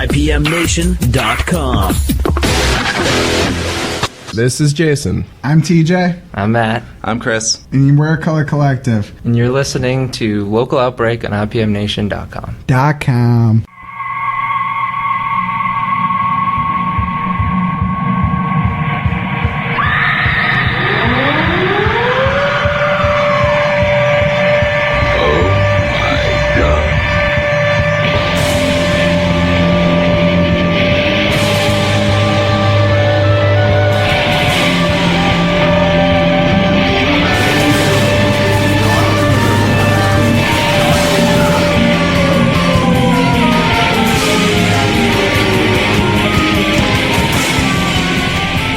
IPMNation.com. This is Jason. I'm TJ. I'm Matt. I'm Chris. And we're Color Collective. And you're listening to Local Outbreak on IPMNation.com. .com.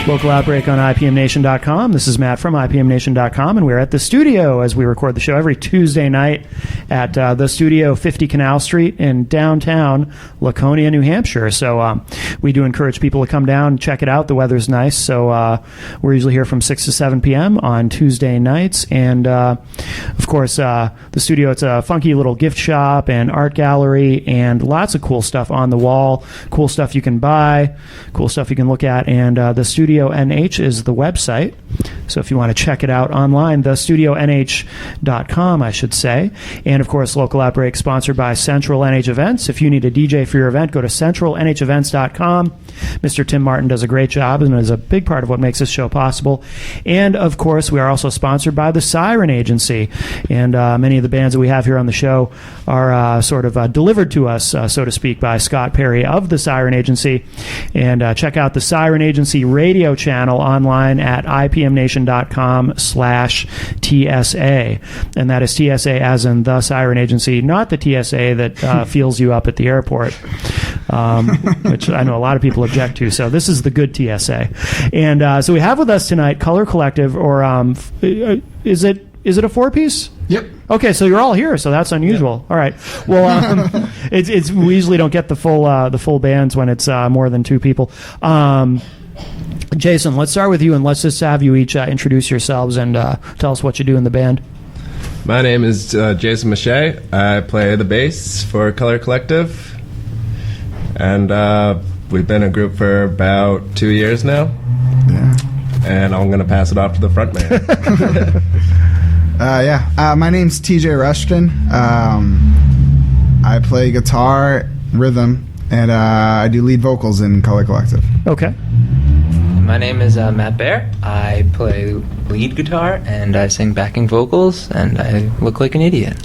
Local Outbreak on IPMNation.com. This is Matt from IPMNation.com, and we're at the studio as we record the show every Tuesday night at the studio, 50 Canal Street in downtown Laconia, New Hampshire. So we do encourage people to come down and check it out. The weather's nice, so we're usually here from 6 to 7 p.m. on Tuesday nights. And, of course, the studio, it's a funky little gift shop and art gallery and lots of cool stuff on the wall, cool stuff you can buy, cool stuff you can look at. And the Studio NH is the website. So if you want to check it out online, thestudionh.com, I should say. And, of course, Local Outbreak sponsored by Central NH Events. If you need a DJ for your event, go to centralnhevents.com. Mr. Tim Martin does a great job and is a big part of what makes this show possible. And, of course, we are also sponsored by the Siren Agency. And many of the bands that we have here on the show are sort of delivered to us, so to speak, by Scott Perry of the Siren Agency. And check out the Siren Agency radio channel online at ipmnation.com/TSA. And that is TSA as in the Siren Agency, not the TSA that feels you up at the airport, which I know a lot of people object to. So this is the good TSA. And so we have with us tonight Color Collective, or is it a four-piece? Yep. Okay, so you're all here, so that's unusual. Yep. All right. Well, it's we usually don't get the full bands when it's more than two people. Jason, let's start with you, and let's just have you each introduce yourselves and tell us what you do in the band. My name is Jason Mache. I play the bass for Color Collective, and we've been a group for about 2 years now. Yeah. And I'm going to pass it off to the front man. My name's TJ Rushton. I play guitar, rhythm, and I do lead vocals in Color Collective. Okay. My name is Matt Bear. I play lead guitar and I sing backing vocals, and I look like an idiot.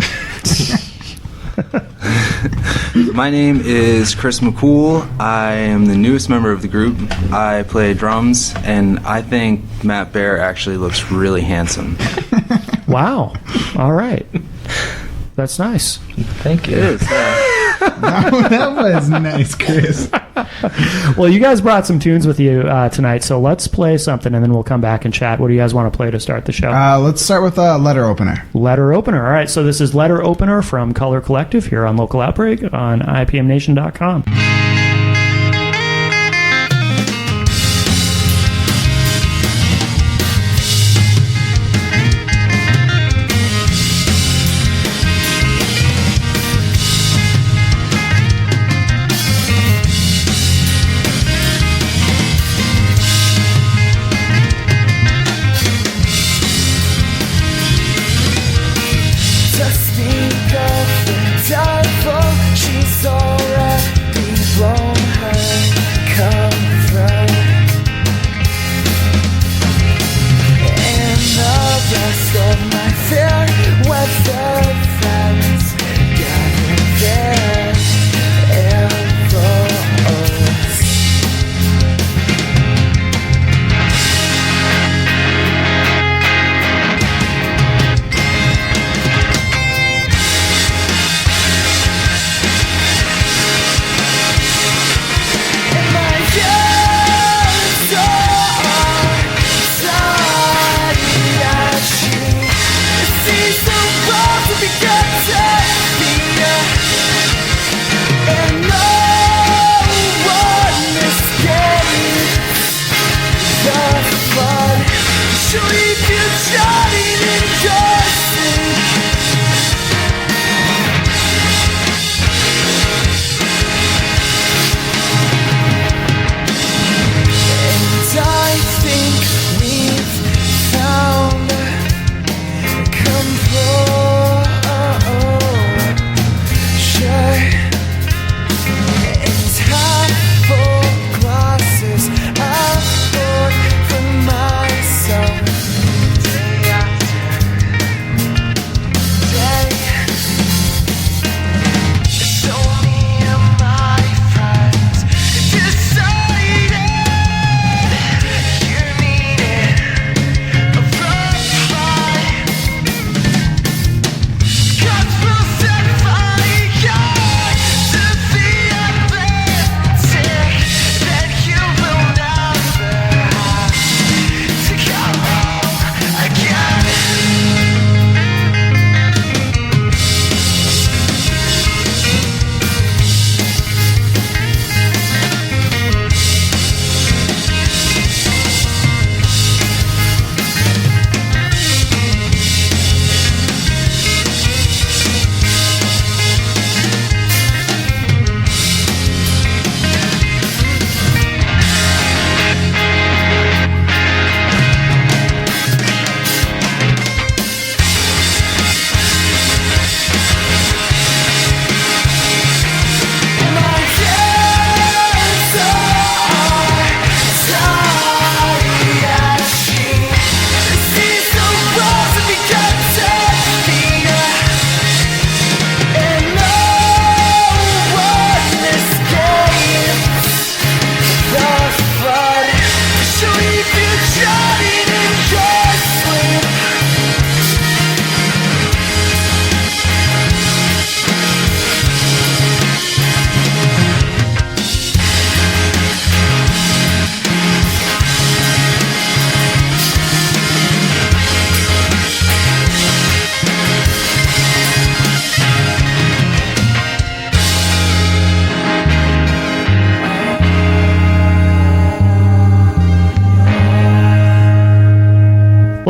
My name is Chris McCool. I am the newest member of the group. I play drums, and I think Matt Bear actually looks really handsome. Wow. All right. That's nice. Thank you. It is, That was nice, Chris. Well, you guys brought some tunes with you tonight, so let's play something, and then we'll come back and chat. What do you guys want to play to start the show? Let's start with a letter opener. Letter opener. All right, so this is Letter Opener from Color Collective here on Local Outbreak on IPMNation.com. She's already blown.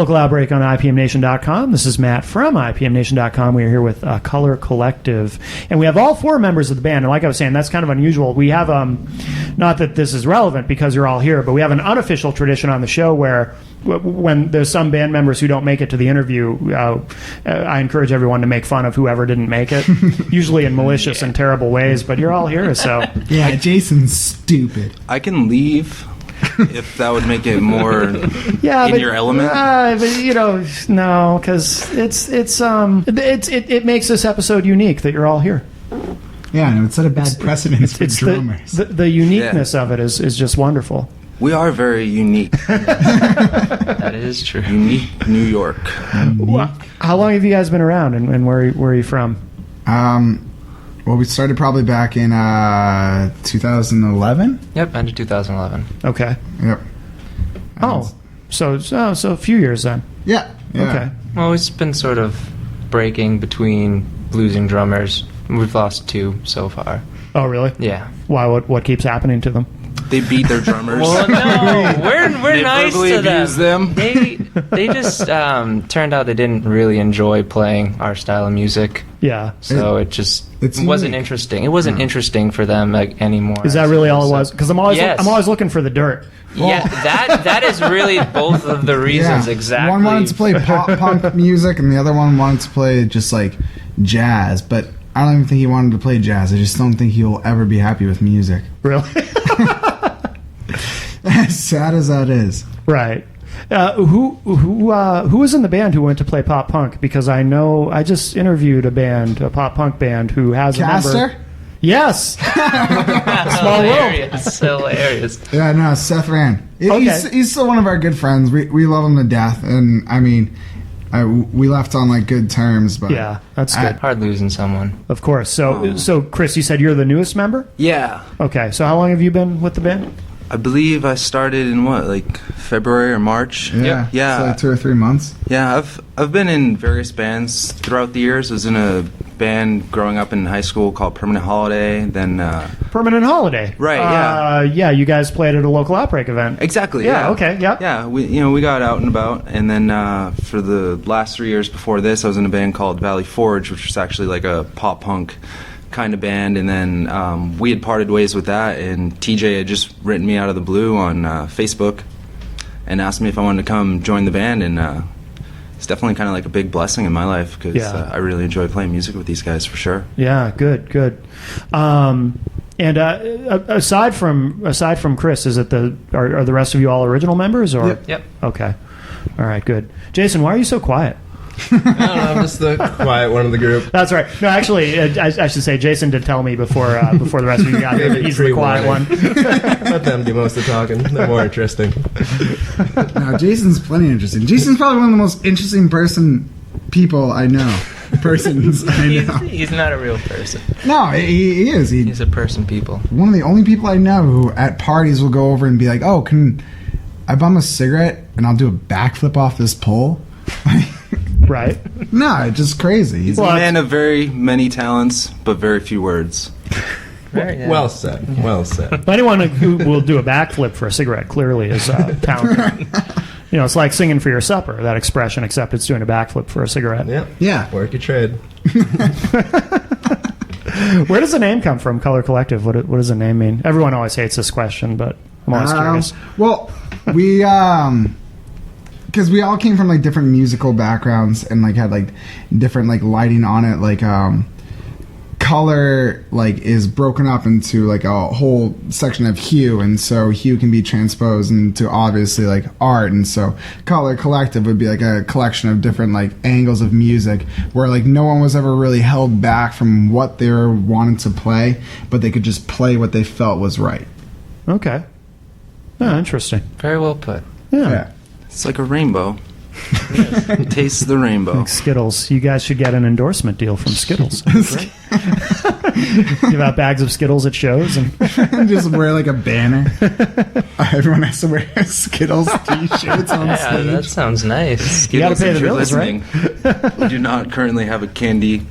Local Outbreak on IPMNation.com. This is Matt from IPMNation.com. We are here with Color Collective. And we have all 4 members of the band. And like I was saying, that's kind of unusual. We have, not that this is relevant because you're all here, but we have an unofficial tradition on the show where when there's some band members who don't make it to the interview, I encourage everyone to make fun of whoever didn't make it, usually in malicious and terrible ways, but you're all here, so. Yeah, Jason's stupid. I can leave if that would make it more in your element. But, no, because it makes this episode unique that you're all here. Yeah, and it set a bad precedence for drummers. The uniqueness of it is just wonderful. We are very unique. That is true. Unique New York. How long have you guys been around, and where are you from? Well, we started probably back in 2011. Yep, end of 2011. Okay. Yep. So a few years then. Yeah. Okay. Well, it's been sort of breaking between losing drummers. We've lost 2 so far. Oh, really? Yeah. Why? What keeps happening to them? They beat their drummers. Well, no, we're They nice verbally to them. abuse them. They just turned out they didn't really enjoy playing our style of music. Yeah. So it wasn't unique. interesting. It wasn't interesting for them anymore. Is that really all it was? Because I'm always looking for the dirt. Yeah, that is really both of the reasons exactly. One wanted to play pop punk music, and the other one wanted to play just like jazz. But I don't even think he wanted to play jazz. I just don't think he will ever be happy with music. Really? As sad as that is. Right. Who was in the band who went to play pop punk? Because I know I just interviewed a pop punk band who has a member. Caster? Yes. Small world. Hilarious. Yeah, no, Seth Rand. He's still one of our good friends. We love him to death, and I mean, we left on like good terms. But Yeah, that's good. Hard losing someone. Of course. So Chris, you said you're the newest member? Yeah. Okay. So how long have you been with the band? I believe I started in February or March? Yeah. Yeah. So like 2 or 3 months. Yeah, I've been in various bands throughout the years. I was in a band growing up in high school called Permanent Holiday. Then Permanent Holiday. Right, yeah, you guys played at a local Outbreak event. exactly. Yeah, Yeah. okay, yeah. Yeah, we got out and about, and then for the last 3 years before this, I was in a band called Valley Forge, which was actually like a pop punk kind of band, and then we had parted ways with that, and TJ had just written me out of the blue on Facebook and asked me if I wanted to come join the band, and it's definitely kind of like a big blessing in my life because I really enjoy playing music with these guys for sure. Yeah, good. And aside from Chris, are the rest of you all original members or? Yep. Okay. All right, good. Jason, why are you so quiet? I don't know, I'm just the quiet one of the group. That's right. No, actually, I should say Jason did tell me before the rest of you got here that he's the quiet one. Let them do most of the talking. They're more interesting. No, Jason's plenty interesting. Jason's probably one of the most interesting people I know. Persons I know. He's not a real person. No, he is. He's a person people. One of the only people I know who at parties will go over and be like, "Oh, can I bum a cigarette and I'll do a backflip off this pole?" Right. No, it's just crazy. He's a man of very many talents, but very few words. Well said. Anyone who will do a backflip for a cigarette clearly is talented. It's like singing for your supper, that expression, except it's doing a backflip for a cigarette. Yeah. Work your trade. Where does the name come from, Color Collective? What does the name mean? Everyone always hates this question, but I'm always curious. Well, we because we all came from like different musical backgrounds and like had like different like lighting on it. Like color like is broken up into like a whole section of hue, and so hue can be transposed into obviously like art, and so Color Collective would be like a collection of different like angles of music where like no one was ever really held back from what they were wanting to play, but they could just play what they felt was right. Okay. Oh, interesting. Very well put. Yeah. It's like a rainbow. Taste the rainbow. Like Skittles. You guys should get an endorsement deal from Skittles. Give out bags of Skittles at shows and just wear like a banner. Everyone has to wear Skittles t-shirts on stage. That sounds nice. You gotta pay the If you're bills, right? listening, we do not currently have a candy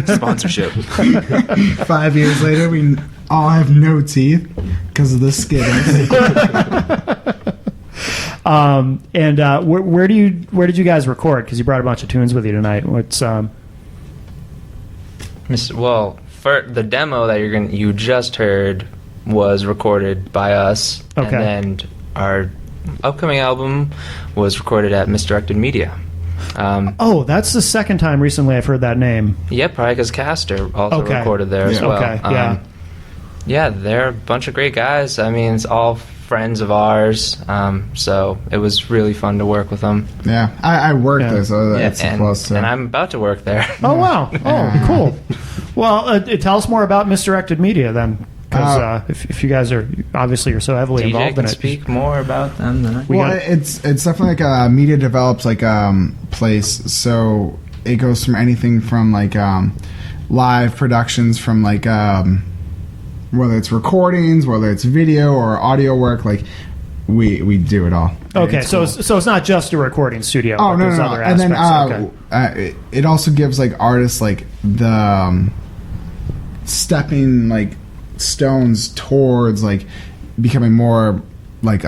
sponsorship. 5 years later, we all have no teeth because of the Skittles. And where did you guys record? Because you brought a bunch of tunes with you tonight. What's Well, for the demo that you just heard was recorded by us, Okay. and then our upcoming album was recorded at Misdirected Media. Oh, that's the second time recently I've heard that name. Yep, probably because Caster also Okay. recorded there as Yeah. well. Okay, yeah. Yeah, they're a bunch of great guys. I mean, it's all friends of ours, so it was really fun to work with them. Yeah, I work Yeah. there, so it's close to. and I'm about to work there. Oh, wow. Oh, cool. Well, tell us more about Misdirected Media then. Because if you guys are, obviously you're so heavily DJ involved can in it. speak more about them than I. Well, it's definitely like a media develops like place. So it goes from anything from like live productions, from like whether it's recordings, whether it's video or audio work. Like we do it all. Okay, It's so cool. it's not just a recording studio. Oh but no, there's no, other no. And then aspects. it also gives like artists like the stepping like stones towards like becoming more like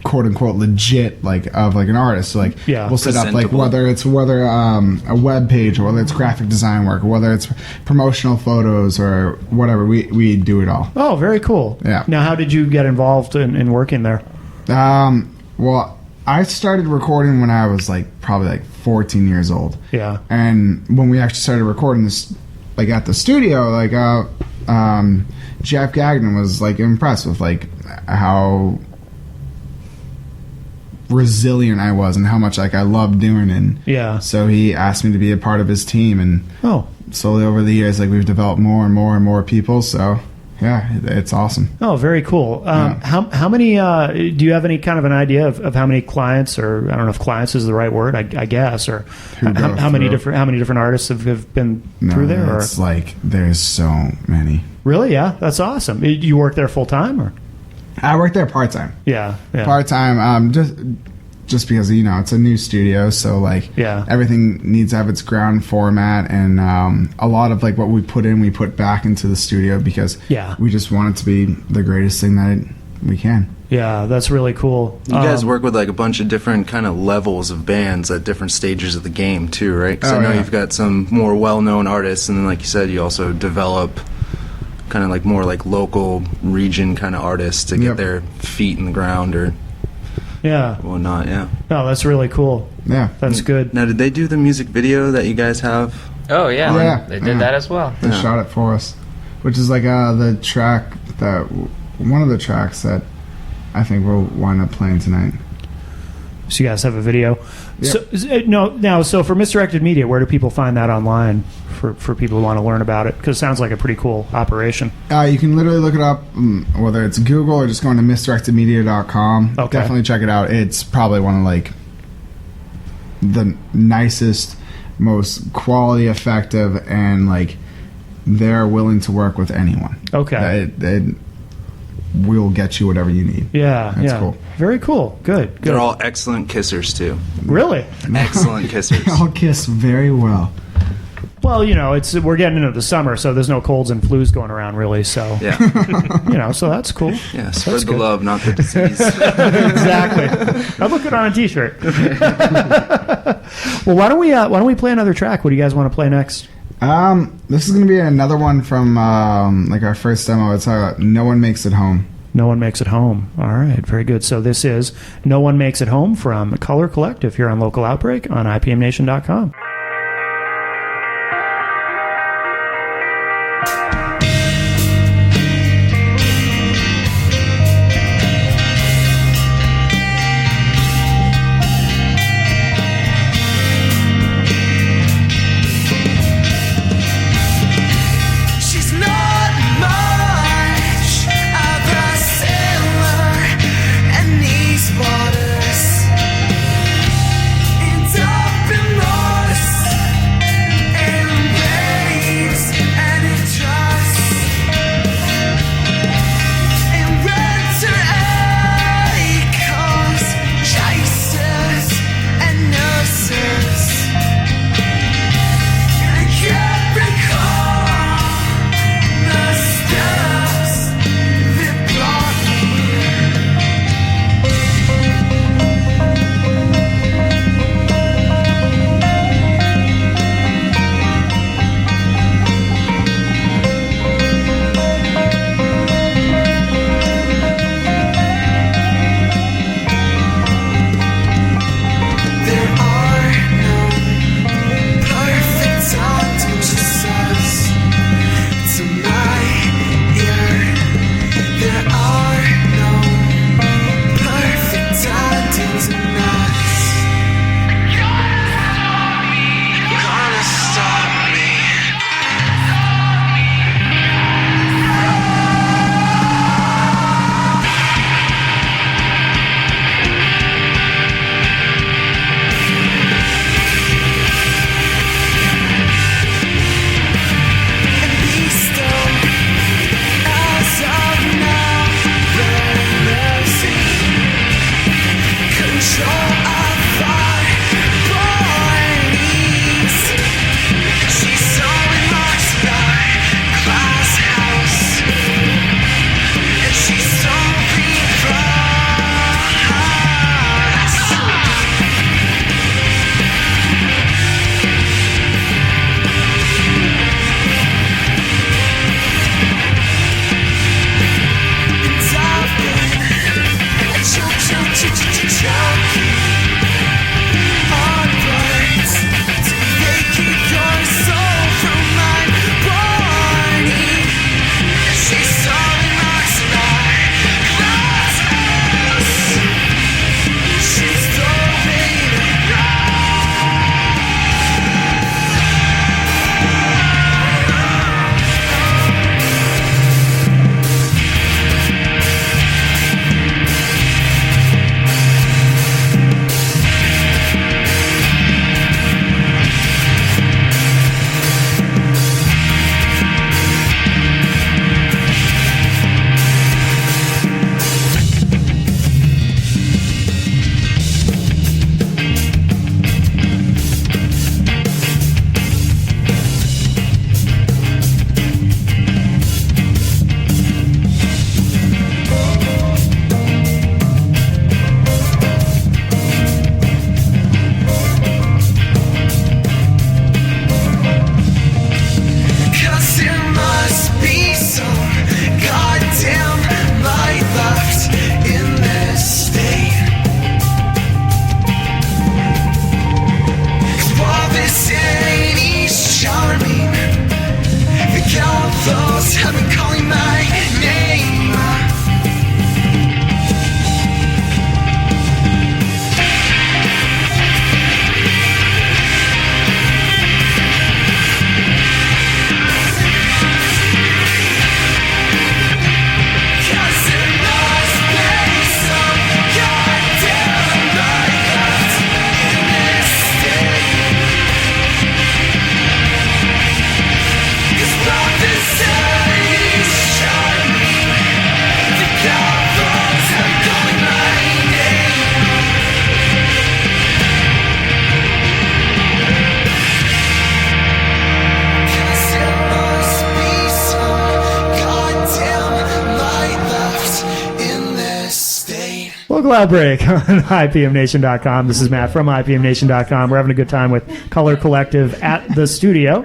quote unquote legit like of like an artist. So like Yeah. we'll set up like Presentable. whether a web page or whether it's graphic design work or whether it's promotional photos or whatever, we do it all. Oh, very cool. Yeah. Now, how did you get involved in working there? Well, I started recording when I was like probably like 14 years old. Yeah. And when we actually started recording this, like at the studio, like Jeff Gagnon was like impressed with like how resilient I was and how much like I loved doing it. And Yeah. so he asked me to be a part of his team, and Oh. slowly over the years, like we've developed more and more and more people. So yeah, it's awesome. Oh, very cool. How many? Do you have any kind of an idea of how many clients, or I don't know if clients is the right word, I guess, or Who go how many through. different artists have been No, through there? Or it's like there's so many. really, yeah, that's awesome. You work there full time, or I work there part time. yeah. Part time, just because it's a new studio, so like Yeah. everything needs to have its ground format, and a lot of like what we put in, we put back into the studio because Yeah. we just want it to be the greatest thing that we can. Yeah, that's really cool. You guys work with like a bunch of different kind of levels of bands at different stages of the game too, right? Because Oh, I know yeah. you've got some more well-known artists, and then like you said, you also develop kind of like more like local region kind of artists to get Yep. their feet in the ground or Yeah. whatnot. Yeah. No, that's really cool. Yeah, That's good. Now, did they do the music video that you guys have? Oh yeah, Yeah, they did yeah. that as well. they shot it for us, which is like the track that one of the tracks that I think we'll wind up playing tonight. So you guys have a video. Yeah. So for Misdirected Media, where do people find that online for people who want to learn about it? Because it sounds like a pretty cool operation. You can literally look it up, whether it's Google or just going to misdirectedmedia.com. Okay. Definitely check it out. It's probably one of like the nicest, most quality effective, and like they're willing to work with anyone. Okay. It will get you whatever you need. Yeah, That's yeah. cool. Very cool. Good. They're all excellent kissers too. Really? Excellent kissers. They all kiss very well. Well, we're getting into the summer, so there's no colds and flus going around, really. So, Yeah. So that's cool. Yeah. Spread That's the good. love, not the disease. Exactly. I'd look good on a T-shirt. Well, why don't we play another track? What do you guys want to play next? This is gonna be another one from like our first demo. It's No One Makes It Home. No One Makes It Home. All right, very good. So this is No One Makes It Home from Color Collective here on Local Outbreak on IPMNation.com. She's not much of a sailor, and these waters end up in Mars. voice have been calling my name. Cause there must be some goddamn light left in this state. Cause prophecies shining, the goblins have calling my name. Cause there must be some goddamn light left in this state. Local Outbreak on IPMNation.com. This is Matt from IPMNation.com. We're having a good time with Color Collective at the studio.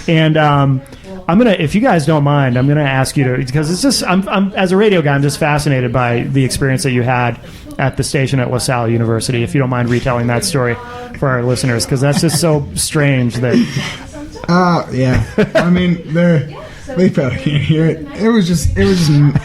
And I'm going to, if you guys don't mind, I'm going to ask you to, because it's just, I'm as a radio guy, I'm just fascinated by the experience that you had at the station at LaSalle University. If you don't mind retelling that story for our listeners, because that's just so strange that... Yeah. I mean, they probably can't hear it. It was just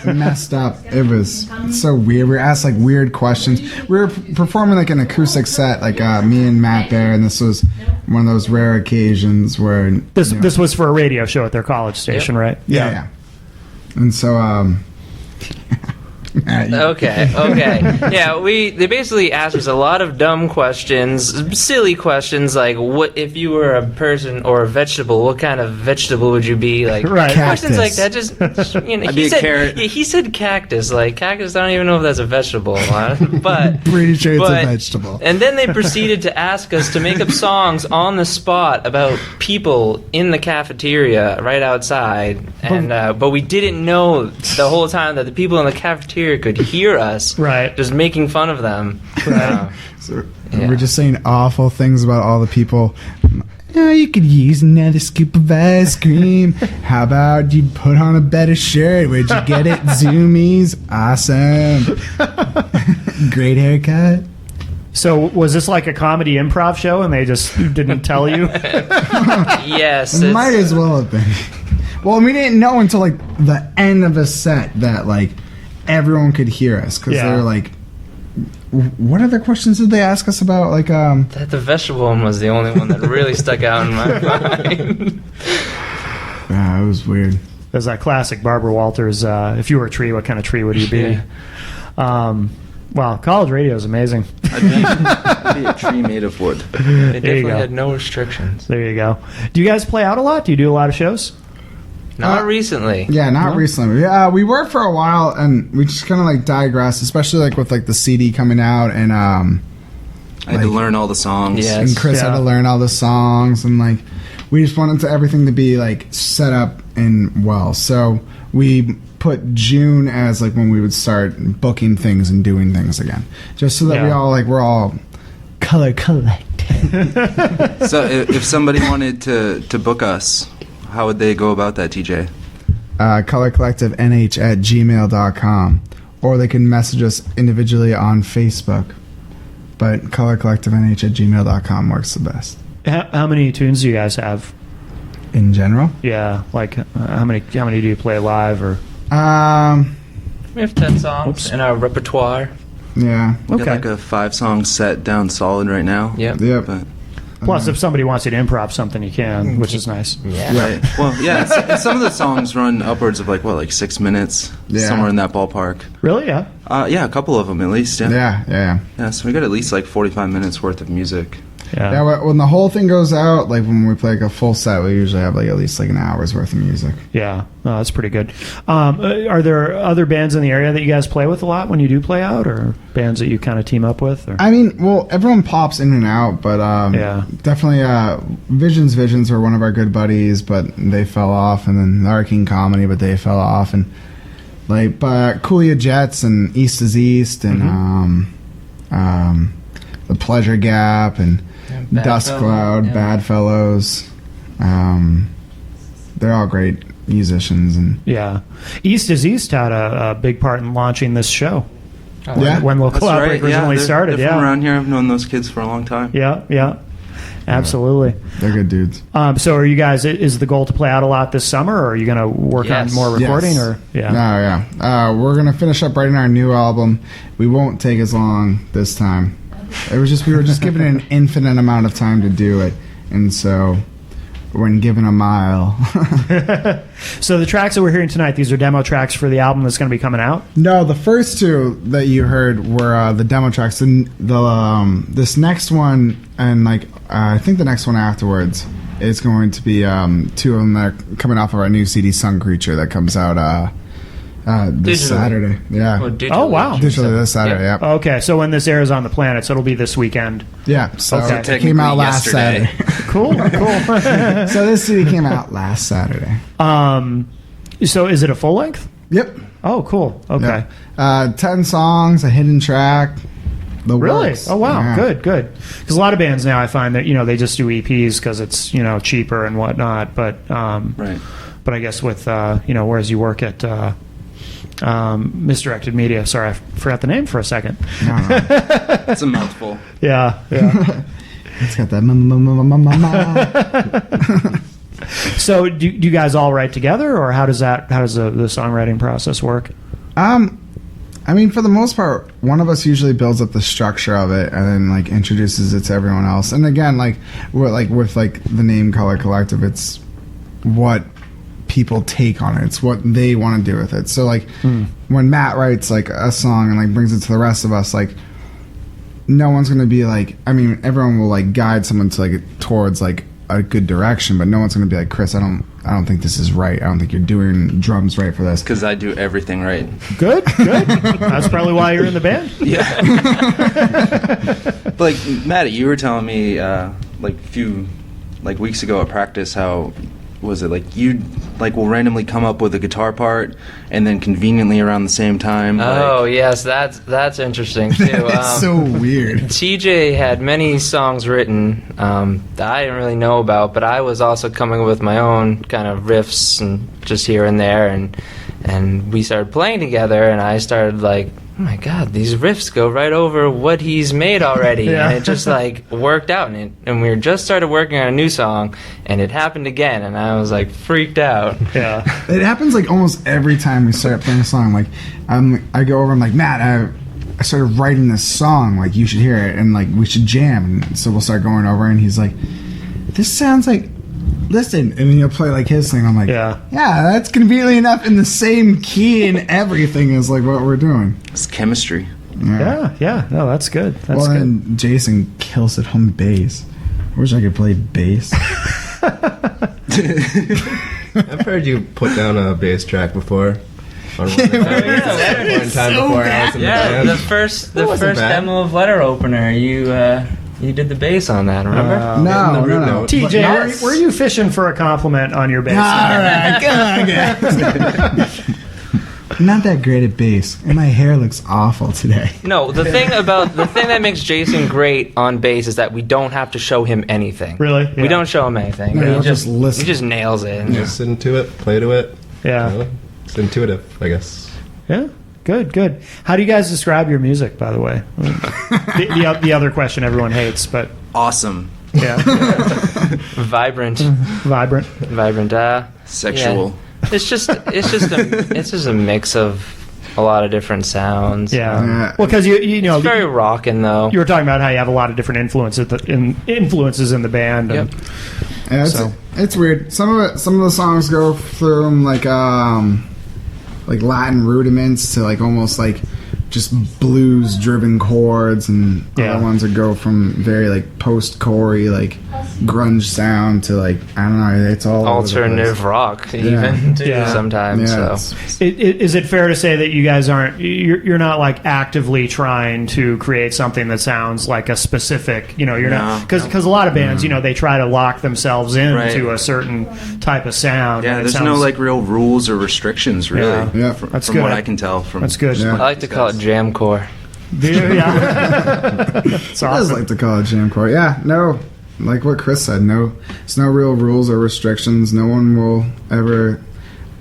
messed up. It was so weird. We were asked like weird questions. We were performing like an acoustic set, like me and Matt Bear, and this was one of those rare occasions where This was for a radio show at their college station, right? yeah. And so Okay. Yeah, they basically asked us a lot of dumb questions, silly questions like, what if you were a person or a vegetable, what kind of vegetable would you be? Like, Right. questions Cactus. like that. Just I'd be a carrot. He said cactus. Like, cactus, I don't even know if that's a vegetable. But pretty sure it's a but- vegetable. And then they proceeded to ask us to make up songs on the spot about people in the cafeteria right outside. And but we didn't know the whole time that the people in the cafeteria could hear us, Right. just making fun of them. So Yeah. we're just saying awful things about all the people. Oh, you could use another scoop of ice cream. How about you put on a better shirt? Where'd you get it? Zoomies. Awesome. Great haircut. So was this like a comedy improv show and they just didn't tell you? Yes. It might as well have been. Well, we didn't know until like the end of a set that like everyone could hear us because Yeah. they were like, what other questions did they ask us about? Like, That the vegetable one was the only one that really stuck out in my mind. it was weird. There's that classic Barbara Walters, if you were a tree, what kind of tree would you be? Yeah. Wow, college radio is amazing. I'd be a tree made of wood. They There you definitely go. had no restrictions. There you go. Do you guys play out a lot? Do you do a lot of shows? Not recently. Yeah, not recently. Yeah, we were for a while, and we just kind of like digressed, especially like with like the CD coming out, and I had to Like- learn all the songs. Yeah. and Chris had Yeah. to learn all the songs, and like we just wanted everything to be like set up and well. So we put June as like when we would start booking things and doing things again, just so that Yeah. we're all color collected. So if somebody wanted to book us, how would they go about that, TJ? colorcollectivenh@gmail.com, or they can message us individually on Facebook. But colorcollectivenh@gmail.com works the best How many tunes do you guys have? in general. Yeah, like how many do you play live or? We have 10 songs Oops. in our repertoire. Yeah. We got Okay. like a 5-song set down solid right now. Yep. Yep. But Plus, if somebody wants you to improv something, you can, which is nice. Yeah. right. Well, yeah. And some of the songs run upwards of like 6 minutes, Yeah. somewhere in that ballpark. Really? Yeah. Yeah, a couple of them at least. Yeah. Yeah. Yeah. So we got at least like 45 minutes worth of music. Yeah. Yeah, when the whole thing goes out, like when we play like a full set, we usually have like at least like an hour's worth of music. Yeah. No, that's pretty good. Are there other bands in the area that you guys play with a lot when you do play out, or bands that you kind of team up with? Or? I mean, well, everyone pops in and out, but Yeah. definitely Visions were one of our good buddies, but they fell off, and then Arcane Comedy, but they fell off, and like but Coolio Jets and East is East, and the Pleasure Gap and Bad Dust Fellow, Cloud, yeah. Bad Fellows. They're all great musicians, and Yeah. East is East had a big part in launching this show. yeah, When Local That's Outbreak right. originally they're started. from Yeah. around here. I've known those kids for a long time. Yeah. absolutely. They're good dudes. So are you guys, is the goal to play out a lot this summer, or are you going to work Yes. on more recording? Yes. Or yeah. No, yeah. We're gonna finish up writing our new album. We won't take as long this time. We were just given an infinite amount of time to do it, and so when given a mile. So the tracks that we're hearing tonight, these are demo tracks for the album that's going to be coming out? No, the first two that you heard were the demo tracks. This next one and I think the next one afterwards is going to be two of them that are coming off of our new CD, Sun Creature, that comes out this Digitally. Saturday. Yeah, Oh, wow. digitally this Saturday. Yeah, Okay, so when this airs on the planet, so it'll be this weekend. yeah. So Okay. it came out last Technically Saturday. Cool, cool. So this CD came out last Saturday. So is it a full length? Yep. Oh, cool. Okay. Yeah. 10 songs, a hidden track. The Really? works. Oh, wow. Yeah. Good, good. Because a lot of bands now, I find that they just do EPs because it's cheaper and whatnot. But Right. but I guess with whereas you work at Misdirected Media. Sorry, I forgot the name for a second. It's a mouthful. Yeah, yeah. It's got that. So do you guys all write together, or how does the songwriting process work? I mean, for the most part, one of us usually builds up the structure of it and then introduces it to everyone else. And again, we're with the name Color Collective, it's what people take on it. It's what they want to do with it. So when Matt writes a song and brings it to the rest of us, no one's gonna be everyone will guide someone to towards a good direction, but no one's gonna be Chris, I don't think this is right. I don't think you're doing drums right for this. Because I do everything right. Good, good. That's probably why you're in the band. Yeah. But Maddie, you were telling me a few weeks ago at practice how was it you will randomly come up with a guitar part and then conveniently around the same time. Oh yes, that's interesting too. It's so weird. TJ had many songs written that I didn't really know about, but I was also coming up with my own kind of riffs and just here and there, and we started playing together, and I started oh my god, these riffs go right over what he's made already. Yeah. And it just worked out, and we just started working on a new song, and it happened again, and I was freaked out. Yeah. It happens almost every time we start playing a song. I go over, I'm Matt, I started writing this song, you should hear it, and we should jam. And so we'll start going over, and he's this sounds listen, and then he'll play his thing. I'm Yeah. That's conveniently enough in the same key and everything as what we're doing. It's chemistry. Yeah. No, that's good. That's Well, good. then Jason kills at home bass. I wish I could play bass. I've heard you put down a bass track before. On one time before I was in the Yeah, band. the first wasn't bad. demo of Letter Opener, you did the bass on that, remember? No. TJ, Yes. were you fishing for a compliment on your bass? All right, come on, guys. Not that great at bass, and my hair looks awful today. No, the thing that makes Jason great on bass is that we don't have to show him anything. Really? We Yeah. don't show him anything. No, he he'll just listen. He just nails it. And just, Listen to it, play to it. Yeah. You know? It's intuitive, I guess. Yeah. Good. How do you guys describe your music, by the way? The other question everyone hates, but Awesome. yeah. vibrant. Vibrant. Sexual. Yeah. It's just a mix of a lot of different sounds. Yeah. Yeah. Well, because It's very rockin' though. you were talking about how you have a lot of different influences in the band. And, Yep. Yeah, it's weird. Some of the songs go from like Latin rudiments to almost just blues driven chords, and Yeah. other ones that go from very post-core grunge sound to I don't know, it's all over the Alternative place. rock, even too, Yeah. sometimes. Yeah, So Is it fair to say that you guys you're not actively trying to create something that sounds like a specific, you're not, because a lot of bands, they try to lock themselves into Right. a certain type of sound. Yeah, and it there's sounds- no real rules or restrictions really. Yeah. Yeah. From, That's from good. what I can tell from That's good. Yeah. I like to call it jamcore. Yeah. It's I just awesome. like to call it jamcore. Yeah, no, like what Chris said, there's no real rules or restrictions. No one will ever.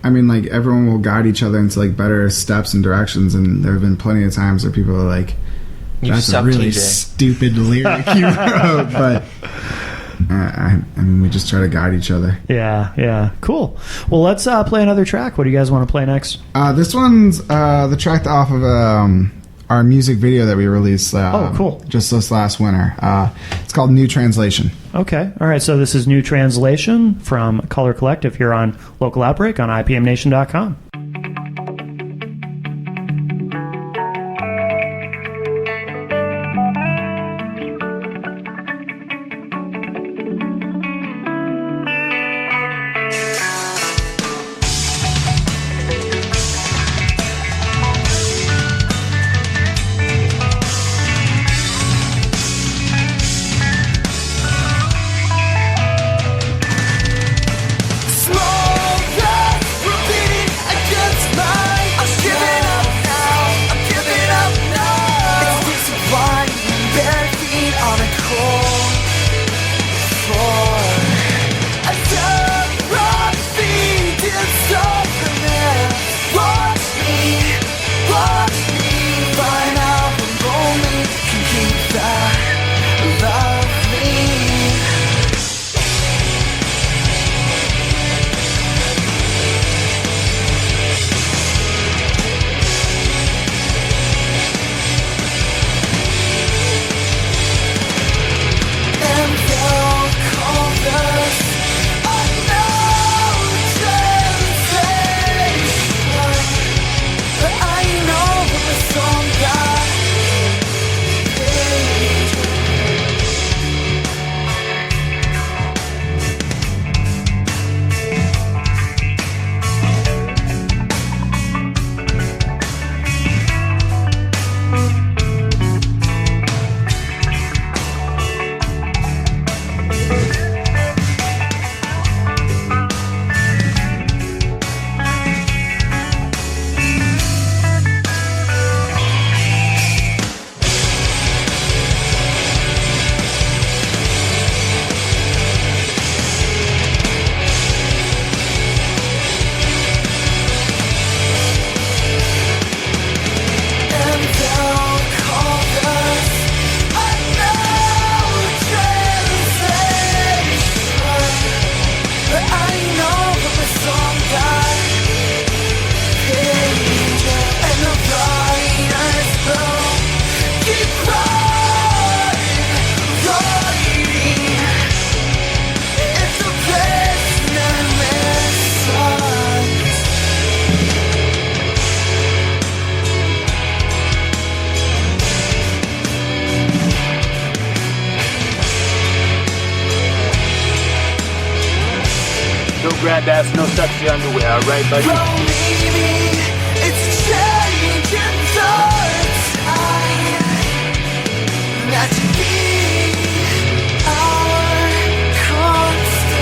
I mean, everyone will guide each other into better steps and directions. And there have been plenty of times where people are You "That's a suck, really TJ." stupid lyric you wrote," but I mean, we just try to guide each other. Yeah. Cool. Well, let's play another track. What do you guys want to play next? This one's the track off of our music video that we released. Cool. Just this last winter. It's called New Translation. Okay. All right. So this is New Translation from Color Collective here on Local Outbreak on IPMNation.com. Small glass repeating against mine. I'm giving up now. I'm giving up now. It's disappointing, bare feet on a cold floor. I dug rock feet inside the man. Watch me find out I'm lonely. Can keep that. Love me. And they'll call this unknown sensation. But I know the song got and they'll call this unknown translation. But I know that the song got pages, and the writers will keep writing. It's a basement songs. No grab-ass, no sexy underwear, right, buddy? Well, maybe it's changing the time that you be our constant.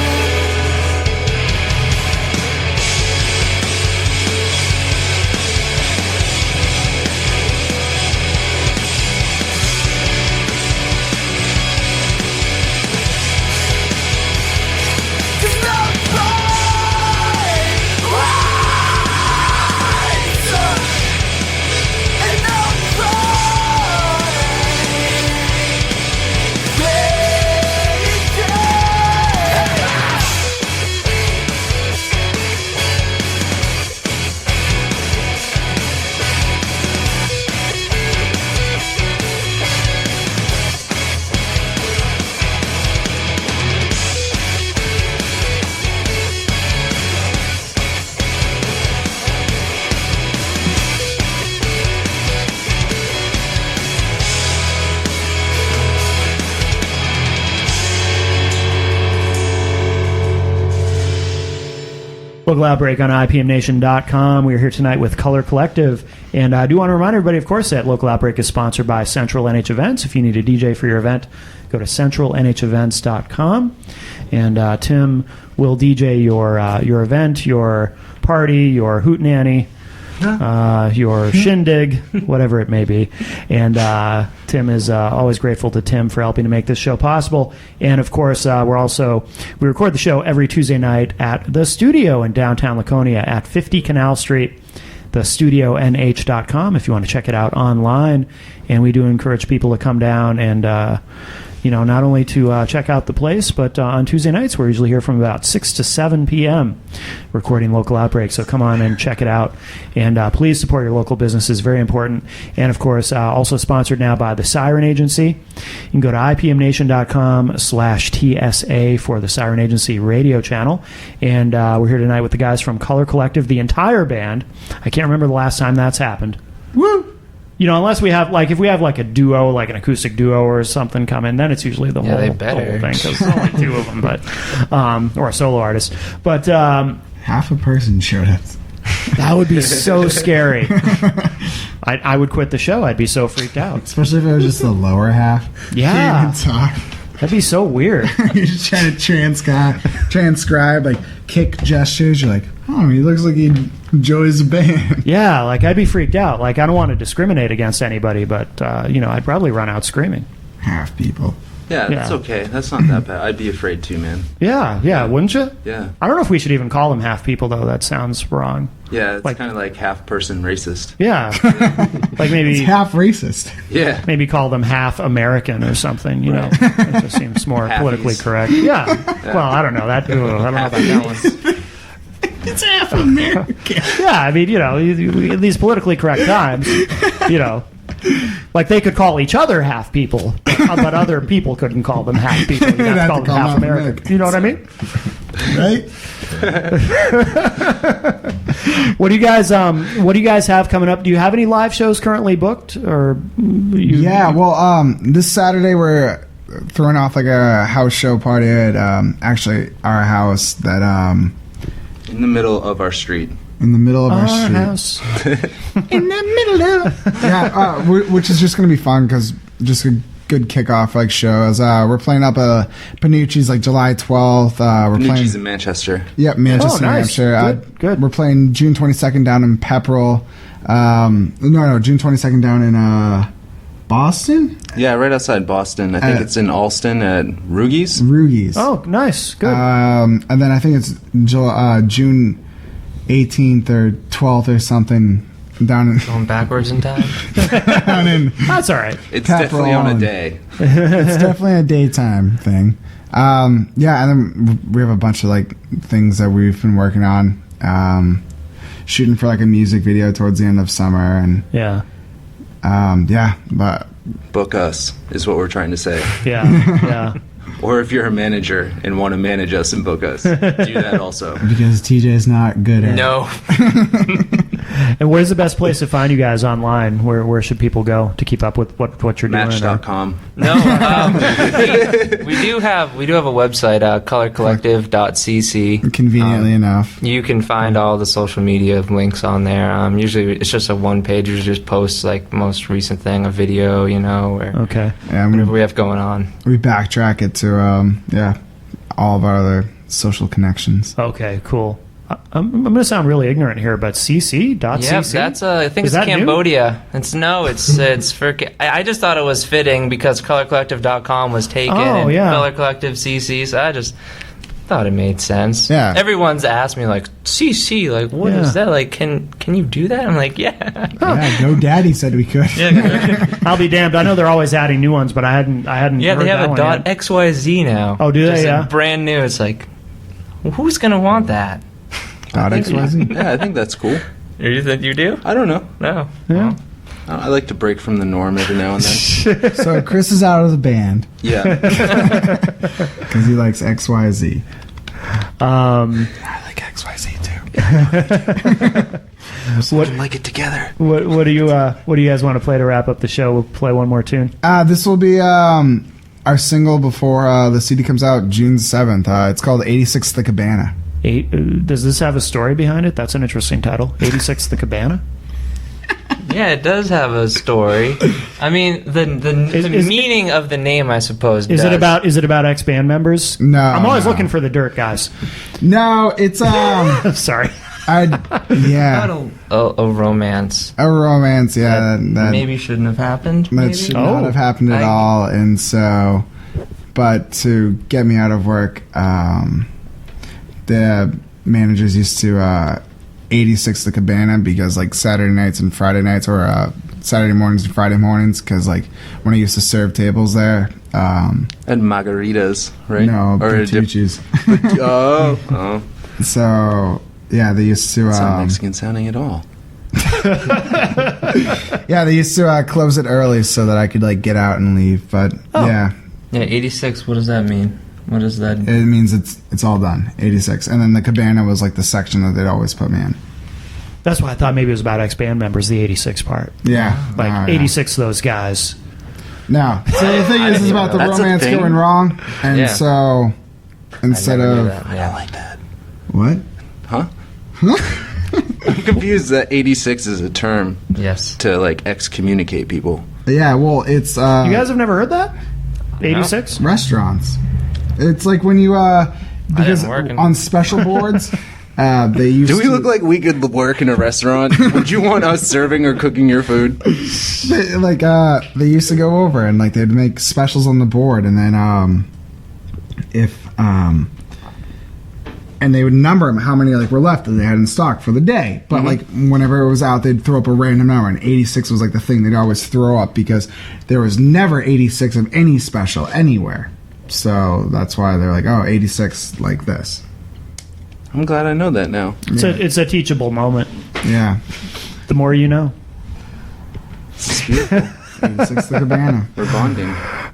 There's no right, and no Local Outbreak on IPMNation.com. We're here tonight with Color Collective. And I do want to remind everybody, of course, that Local Outbreak is sponsored by Central NH Events. If you need a DJ for your event, go to centralnhevents.com. And Tim will DJ your event, your party, your hootenanny, your shindig, whatever it may be. And Tim is always grateful to Tim for helping to make this show possible. And of course, we record the show every Tuesday night at the studio in downtown Laconia at 50 Canal Street, thestudionh.com if you want to check it out online. And we do encourage people to come down and not only to check out the place, but on Tuesday nights we're usually here from about 6 to 7 p.m. recording Local Outbreak. So come on and check it out. And please support your local businesses. Very important. And, of course, also sponsored now by the Siren Agency. You can go to ipmnation.com/TSA for the Siren Agency radio channel. And we're here tonight with the guys from Color Collective, the entire band. I can't remember the last time that's happened. Woo! Unless we have, if we have, a duo, like an acoustic duo or something come in, then it's usually the whole they thing, better. because there's only two of them, but, or a solo artist. But Half a person showed up. that would be so scary. I would quit the show. I'd be so freaked out. Especially if it was just the lower half. Yeah. You can talk. That'd be so weird. You're just trying to transcribe, kick gestures. You're like, oh, he looks like he enjoys the band. Yeah, I'd be freaked out. I don't want to discriminate against anybody, but, I'd probably run out screaming. Half people. Yeah, that's okay. That's not that bad. I'd be afraid too, man. Yeah, wouldn't you? Yeah. I don't know if we should even call them half people, though. That sounds wrong. Yeah, it's kind of like half person racist. Yeah. Maybe It's half racist. Yeah. maybe call them half American or something, It just seems more Halfies. politically correct. Yeah. Well, I don't know. I don't know about that one. It's half American. Yeah, I mean, in these politically correct times, they could call each other half people, but other people couldn't call them half people. You'd have to call them half American. You know what I mean? Right? What do you guys have coming up? Do you have any live shows currently booked, or this Saturday we're throwing off a house show party at actually our house that In the middle of our street. in the middle of our street. house. In the middle of which is just gonna be fun because just a good kickoff shows. We're playing up Panucci's July 12th. We're Panucci's playing in Manchester. Manchester, New nice. Hampshire. Good. We're playing June 22nd down in Pepperell. June 22nd down in Boston. Yeah, right outside Boston. I think it's in Alston at Rugies. Rugies. Oh, nice. Good. And then I think it's June 18th or 12th or something down in Going backwards in time. down in That's all right. It's Pepperell definitely on a and- day. it's definitely a daytime thing. And then we have a bunch of things that we've been working on. Shooting for a music video towards the end of summer, and Yeah. but Book us is what we're trying to say. Yeah. Or if you're a manager and want to manage us and book us, do that also. because TJ's not good at No. And where's the best place to find you guys online? Where should people go to keep up with what you're doing? Match.com. No, we do have a website, colorcollective.cc. conveniently enough. You can find all the social media links on there. Usually it's just a one page. You just post the most recent thing, a video, or Okay. And whatever we have going on. we backtrack it to all of our other social connections. Okay. Cool. I'm going to sound really ignorant here, but cc.cc? Yeah, that's I think Is it's that new? Cambodia. It's for. I just thought it was fitting because colorcollective.com was taken. Oh, and yeah. Color Collective CC. So I just thought it made sense. Yeah. Everyone's asked me CC, what is that? Can you do that? I'm like, yeah. Yeah, GoDaddy said we could. I'll be damned. I know they're always adding new ones, but I hadn't Yeah, heard they that have a one dot yet. .xyz now. Oh, do they? Just, Yeah. brand new. It's who's gonna want that? .xyz. Yeah, I think that's cool. You think you do? I don't know. No. Yeah. I like to break from the norm every now and then. So Chris is out of the band Yeah. because he likes XYZ. I like XYZ too. What like it together. what do you guys want to play to wrap up the show? We'll play one more tune. This will be our single before the CD comes out June 7th. It's called 86 The Cabana. Does this have a story behind it? That's an interesting title. 86 The Cabana? Yeah, it does have a story. I mean, the meaning of the name, I suppose. Is it about ex band members? No, I'm always no. looking for the dirt, guys. No, it's Sorry. Not a romance? a romance. Yeah, that maybe shouldn't have happened. that Maybe? should not have happened at all. And so, but to get me out of work, the managers used to 86 The Cabana because Saturday nights and Friday nights, or Saturday mornings and Friday mornings, because when I used to serve tables there, And margaritas, right? No, Or a dip- Bertucci's. oh. So yeah, they used to. It's not Mexican sounding at all. Yeah, they used to close it early so that I could like get out and leave. But yeah, Yeah, 86. What does that mean? What is that? it means it's all done. 86, and then the cabana was like the section that they'd always put me in. That's why I thought maybe it was about ex-band members, the 86 part. Yeah, Like no, yeah. 86 of those guys. No. So the thing is, it's about the That's a romance thing? going wrong, and Yeah. so instead never knew of that. Yeah. I like that. what? Huh? I'm confused that 86 is a term Yes. to like excommunicate people. Yeah, well, it's You guys have never heard that? 86? restaurants. It's like when you because didn't work in- on special boards, they used. Do we look like we could work in a restaurant? Would you want us serving or cooking your food? they used to go over and like they'd make specials on the board, and then and they would number them how many like were left that they had in stock for the day. But like whenever it was out, they'd throw up a random number, and 86 was like the thing they'd always throw up because there was never 86 of any special anywhere. So that's why they're like, oh, 86 like this. I'm glad I know that now. It's a teachable moment. Yeah, The more you know. 86 the cabana. We're bonding.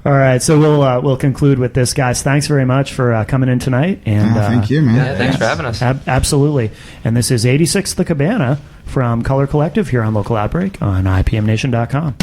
All right, so we'll conclude with this, guys. Thanks very much for coming in tonight. And Thank you, man. Yeah, thanks for having us. Absolutely. And this is 86 The Cabana from Color Collective here on Local Outbreak on IPMNation.com.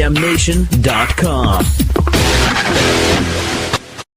IPMNation.com.